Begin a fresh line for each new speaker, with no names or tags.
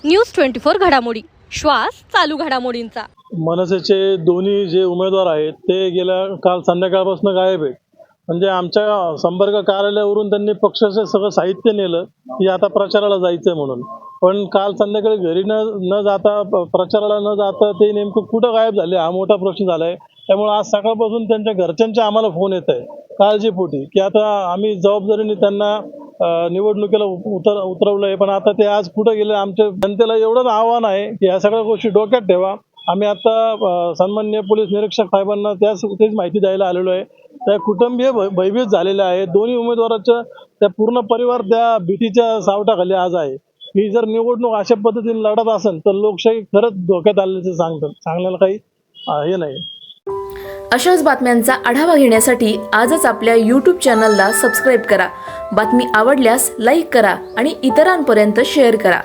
News 24 घडामोडी, श्वास चालू घडामोडींचा।
मनसेचे दोन्ही जे उमेदवार आहेत ते गेल्या काल संध्याकाळपासून गायब आहेत. म्हणजे आमच्या संपर्क कार्यालयावरून त्यांनी पक्षाचं सगळं साहित्य नेलं की आता प्रचाराला जायचंय म्हणून. पण काल संध्याकाळी घरी न जाता प्रचाराला न जाता ते नेमकं कुठं गायब झाले हा मोठा प्रश्न झालाय. त्यामुळे आज सकाळपासून त्यांच्या घरच्यांचे आम्हाला फोन येत आहे काळजीपोटी की आता आम्ही जबाबदारीने त्यांना निवडणुकीला उतरवलंय, पण आता ते आज कुठं गेले. आमच्या जनतेला एवढंच आव्हान आहे की या सगळ्या गोष्टी डोक्यात ठेवा. आम्ही आता सन्माननीय पोलीस निरीक्षक साहेबांना तेच माहिती द्यायला आलेलो आहे. त्या कुटुंबीय भयभीत झालेले आहे. दोन्ही उमेदवाराच्या त्या पूर्ण परिवार त्या भीतीच्या सावटाखाली आज आहे की जर निवडणूक अशा पद्धतीने लढत असेल तर लोकशाही खरंच धोक्यात आल्याचं सांगण्याला काही हे नाही.
अशाच बातम्यांचा आढावा घेण्यासाठी आजच आपल्या YouTube चॅनलला सबस्क्राईब करा. बातमी आवडल्यास लाईक करा आणि इतरांपर्यंत शेअर करा.